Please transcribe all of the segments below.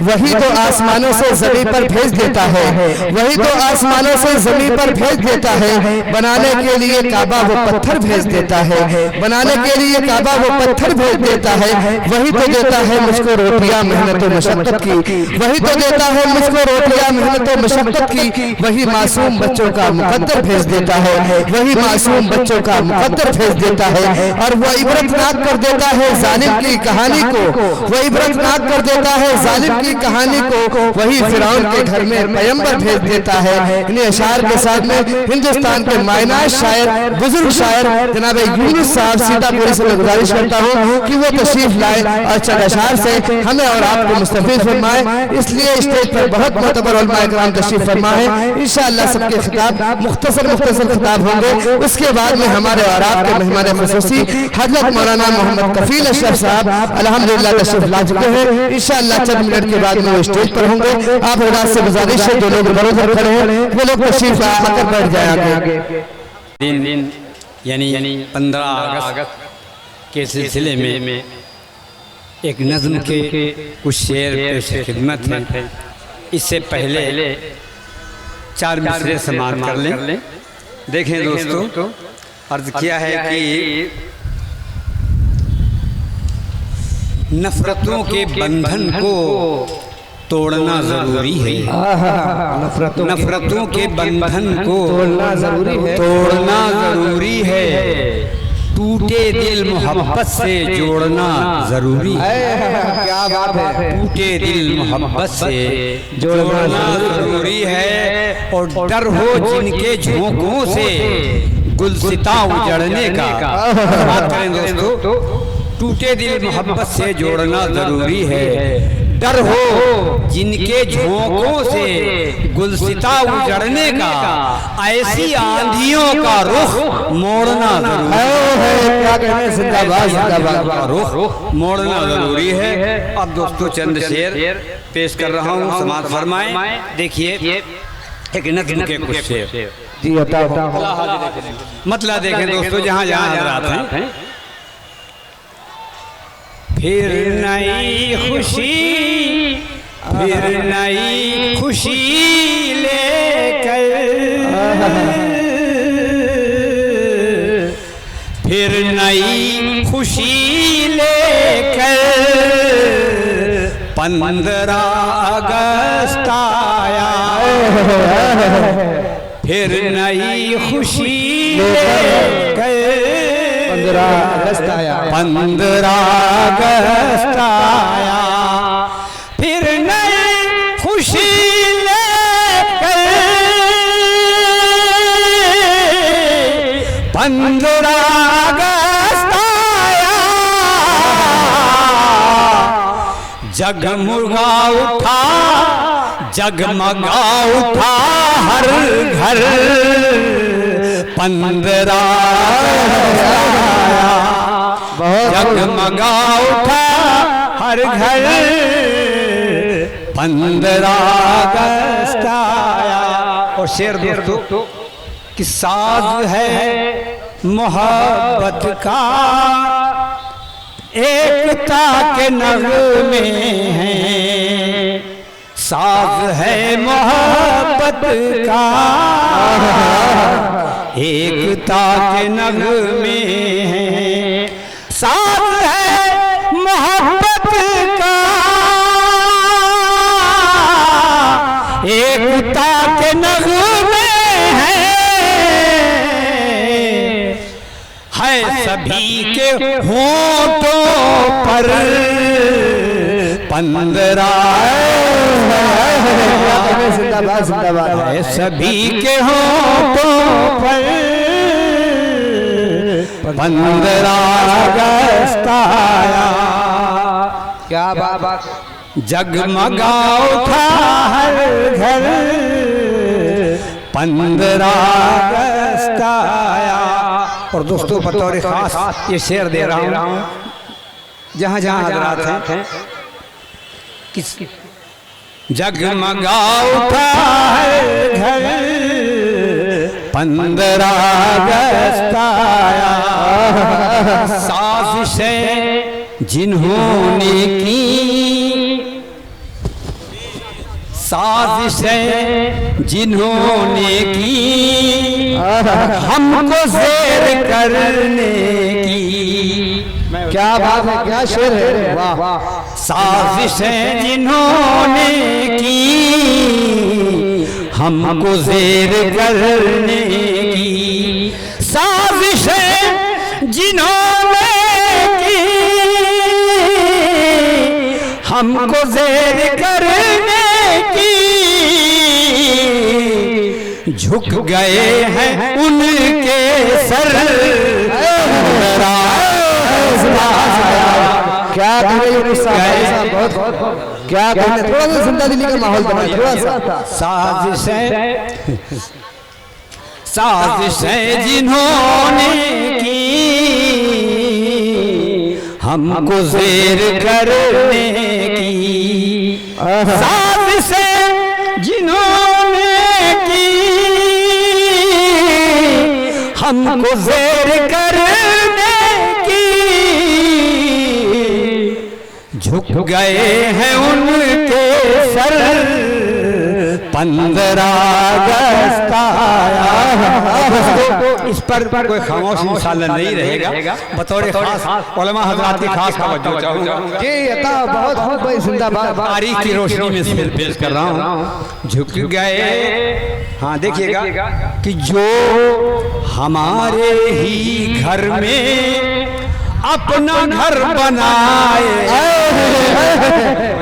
वही तो आसमानों से जमीन पर भेज देता है, वही तो आसमानों से जमीन पर भेज देता है। बनाने के लिए काबा वो पत्थर भेज देता है, बनाने के लिए काबा वो पत्थर भेज देता है। वही तो देता है मुझको रोटियां मेहनत और मशक्कत की, वही तो देता है मुझको रोटियां मेहनत और मशक्कत की। वही मासूम बच्चों का मुकद्दर भेज देता है, वही मासूम बच्चों का मुकद्दर भेज देता है। और वह इबरतनाक कर देता है जालिम की कहानी को, वह इबरतनाक कर देता है जालिम की कहानी को। वही फिरौन के घर में पैगंबर भेज देता है। इन्हीं अशार के साथ में हिंदुस्तान के मायनाज शायर, बुजुर्ग शायर जनाब यूनुस साहब सीतापुरी से मैं गुजारिश करता हूँ कि वो तशरीफ लाए और चंद अशार से हमें और आपको मुस्तफीद फरमाए। इसलिए स्टेज पर बहुत मोतबर उलमा इकराम तशरीफ फरमा है। इंशाअल्लाह सबके खिताब मुख्तसर खिताब होंगे। उसके बाद में हमारे और आपके मेहमान खुसूसी हजरत मौलाना मोहम्मद कफील अशरफ साहब अल्हम्दुलिल्लाह तशरीफ ला चुके हैं। इंशाअल्लाह चंद मिनट के बाद में वो स्टेज पर होंगे। आप हजरात से गुजारिश है जो लोग बरोबर खड़े हैं वो लोग तशरीफ आकर बैठ जाए आगे। दिन यानी 15 अगस्त के सिलसिले में एक नज़्म के कुछ शेर पेश खिदमत है। इससे पहले 4 मिसरे समाप्त कर लें। देखें दोस्तों, अर्ज किया है कि नफरतों के बंधन को तोड़ना जरूरी है, नफरतों के बंधन को तोड़ना जरूरी है, टूटे दिल मोहब्बत से जोड़ना जरूरी है। क्या बात है, टूटे दिल मोहब्बत से जोड़ना जरूरी है। और डर हो जिनके झोंकों से गुलसिता उजड़ने का। बात करें दोस्तों, टूटे दिल मोहब्बत से जोड़ना जरूरी है। डर हो जिनके झोंकों से गुलसिता उजड़ने का, ऐसी आंधियों का रुख मोड़ना जरूरी है। क्या कहने, जिंदाबाद जिंदाबाद, रुख मोड़ना जरूरी है। अब दोस्तों चंद शेर पेश कर रहा हूँ, समाप्त फरमाएं। देखिए एक नज़्म के कुछ शेर जी अता मतलब देखें दोस्तों, जहाँ जहाँ हज़रात हैं। फिर नई खुशी, फिर नई खुशी लेकर, फिर नई खुशी लेकर 15 अगस्त आया, फिर नई खुशी लेकर 15 अगस्त आया, 15 अगस्त आया, फिर नई खुशी लेकर 15 अगस्त आया। जगमगा उठा, जगमगा उठा हर घर, 15 जगमगा उठा हर घर, 15 अगस्त आया। और शेर दोस्तों कि साज है मोहब्बत का, एकता के नगमे हैं, साज है मोहब्बत का, एकता के नगमे हैं, साज है मोहब्बत का, एकता के नगमे हैं, है सभी के होठों पर 15 जिंदाबाद जिंदाबाद, है सभी के होठों पर 15 अगस्त आया। क्या बात, जगमगा उठा हर घर, 15 अगस्त आया। और दोस्तों बतौर खास ये शेर दे रहा हूँ, जहाँ जहाँ हज़रात हैं। किस जगमगा उठा हर घर, 15 अगस्त आया। साजिशें जिन्होंने की साजिशें जिन्होंने की हमको ज़ेर करने की। क्या बात है, क्या शेर है, वाह। साजिशें जिन्होंने की हमको ज़ेर करने की, साजिशें जिन्होंने की हमको ज़ेर करने की, झुक गए हैं उनके सर। क्या क्या कहने, थोड़ा सा जिंदा दिली का माहौल बनाए, थोड़ा सा। साजिशें जिन्होंने की हमको ज़ेर करने की, साजिशें जिन्होंने की हमको ज़ेर करने की, झुक गए हैं उनके सर। 15 अगस्त आया। इस पर कोई खामोश इंशाअल्लाह नहीं रहेगा। बतौर खास उलमा हज़रात की खास तवज्जो चाहूँगा जी, अता बहुत भाई जिंदाबाद। तारीख की रोशनी में सिर पेश कर रहा हूँ। झुक गए, हाँ देखिएगा कि जो हमारे ही घर में अपना घर बनाए,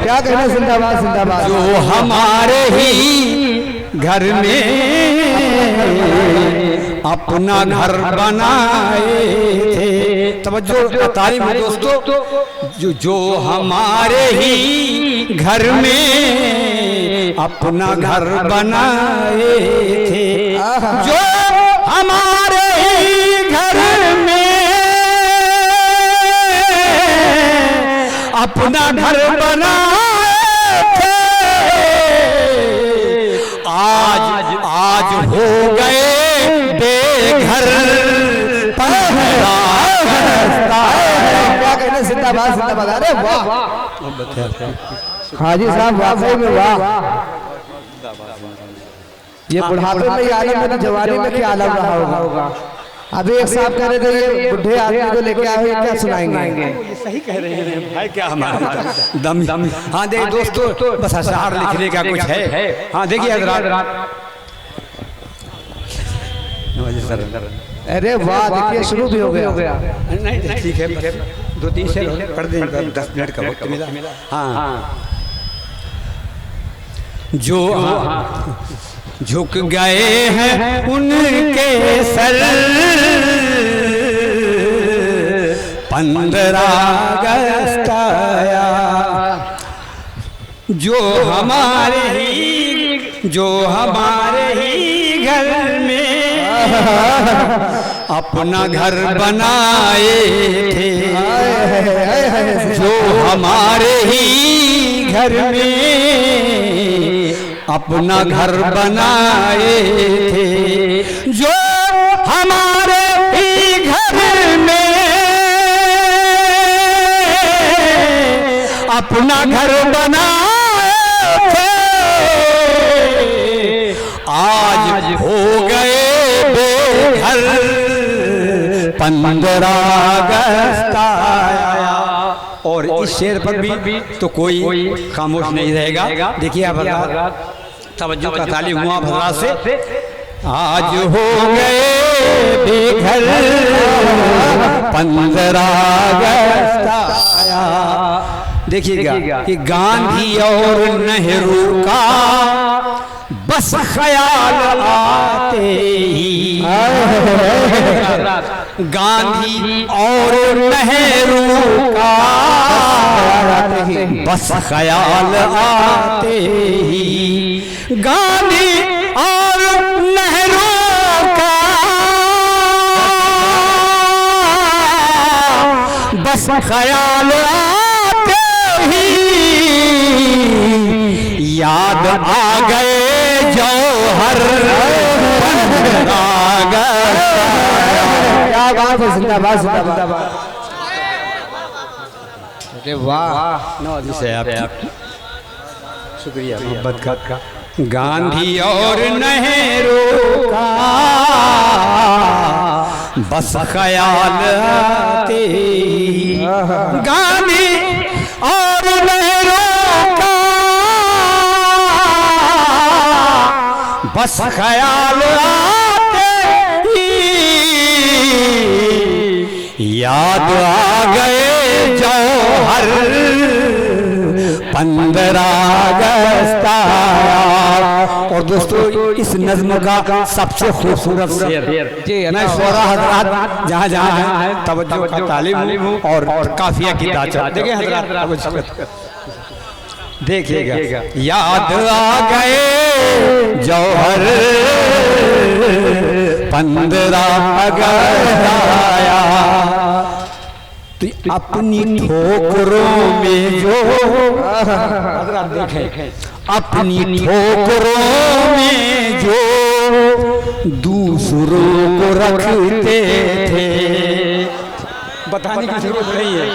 क्या कहना, जिंदाबाद जिंदाबाद। जो हमारे ही घर में अपना घर बनाए थे। तवज्जो तारीफ है दोस्तों। जो हमारे ही घर में अपना घर बनाए थे, जो हमारे ही घर में अपना घर बनाए थे, आज हो गए बेघर। क्या कहने, जिंदाबाद जिंदाबाद। अरे वाह हाजी साहब, वाकई में वाह। ये बुढ़ापे में आलम में, जवानी में क्या आलम रहा होगा। अभी एक साहब कह रहे थे ये बुढ़े आदमी को लेके आए, क्या सुनाएंगे। ये सही कह रहे हैं भाई, क्या हमारा दम। हाँ देखिए दोस्तों, बस अशआर लिखने का कुछ है। हाँ देखिए हज़रात। अरे वाह, देखिए शुरू भी हो गया। नहीं ठीक है, 2-3 शेर पढ़ दें, 10 मिनट का वक्त मिला। हाँ, जो झुक गए हैं उनके सर। 15 अगस्त आया, जो हमारे ही घर में अपना घर बनाए थे, जो हमारे ही घर में अपना घर बनाए थे, जो हमारे ही घर में अपना घर बनाए थे, आज हो गए बेघर। 15 अगस्त आया। और इस शेर पर भी तो कोई खामोश नहीं रहेगा। देखिए आप तवज्जो का तालीम हुआ हज़रात से। आज हो गए बेघर, 15 अगस्त आया। देखिएगा कि गांधी और नेहरू का बस ख्याल आते ही, गांधी और नेहरू का बस ख्याल आते ही, गांधी और नेहरू का बस ख्याल आते ही, याद आ गए जौहर। क्या बात है, जिंदाबाद जिंदाबाद। अरे वाह, शुक्रिया मोहब्बत का। गांधी और नेहरू का बस ख्याल आते, गांधी और नेहरू का बस ख्याल आते याद आ गए जौहर 15 अगस्त आया। और दोस्तों इस नज्म का सबसे खूबसूरत शेर मैं शोरा हजरात जहाँ जहाँ है तवज्जो का तालिब हूँ और काफिया की दाचा। देखिए हजरात देखिएगा, याद आ गए जौहर 15 अगस्त आया, तो अपनी ठोकरों में जो देखें, अपनी ठोकरों में जो दूसरों को रखते थे, बताने की जरूरत नहीं है।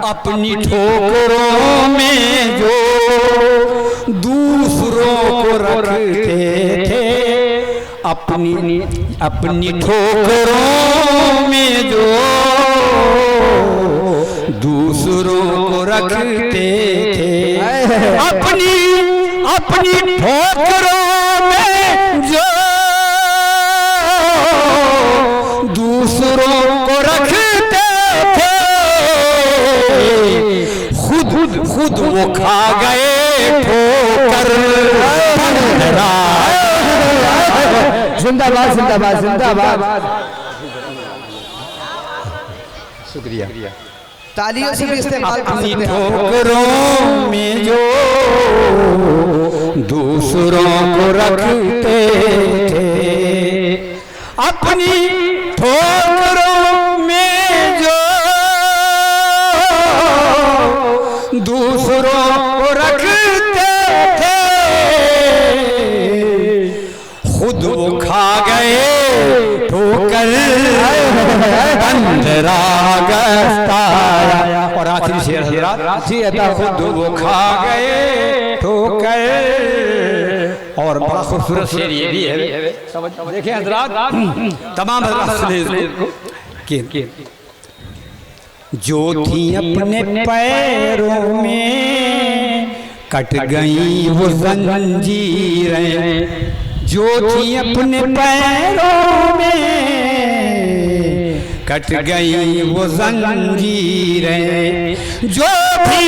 अपनी ठोकरों में जो दूसरों को रखते थे, अपनी ठोकरों में जो दूसरों को रखते थे, अपनी ठोकरों में जो दूसरों को रखते थे, खुद वो खा गए ठोकर। जिंदाबाद जिंदाबाद जिंदाबाद। शुक्रिया। तालियों से भी इस्तेमाल कर सकते हैं। ठोकरों में जो दूसरों को रखते थे, अपनी ठोकरों में जो दूसरों को रखते थे, खुद वो खा गए ठोकर। 15 अगस्त आया। और आखिरी शेर हज़रात जी अता, खुद वो खा गए ठोकर। और बड़ा खूबसूरत शेर ये भी है, देखिए हज़रात, तमाम जो थी अपने पैरों में कट गई वो जंजीरें, जो थी अपने पैरों में कट गई वो जंजीरें, जो थी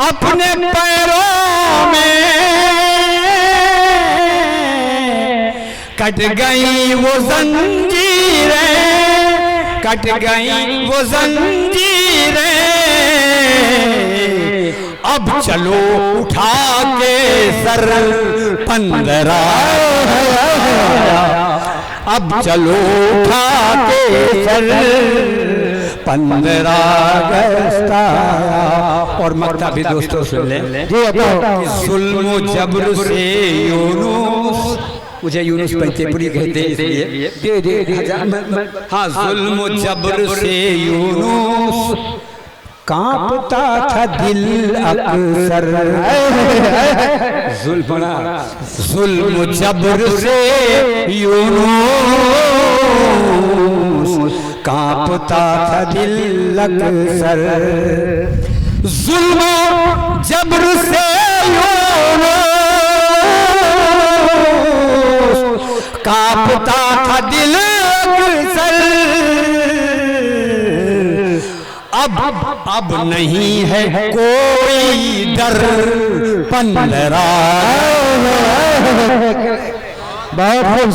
अपने पैरों में कट गई वो जंजीरें, कट गई वो जंजीरें। अब चलो उठा के सर 15, अब चलो उठा के सर 15 अगस्त आया। और मक्ता भी दोस्तों सुन लें, जुल्म जबर से यूनुस, मुझे यूनुस पंचेपुरी कहते हैं इसलिए, हाँ, जुल्म जबर से यूनुस कांपता था दिल अक्सर। जुल्म जबर से यूनुस कांपता था दिल अक्सर। जुल्म जबर से यूनुस कांपता था दिल अक्सर। अब नहीं है कोई डर 15 बहुत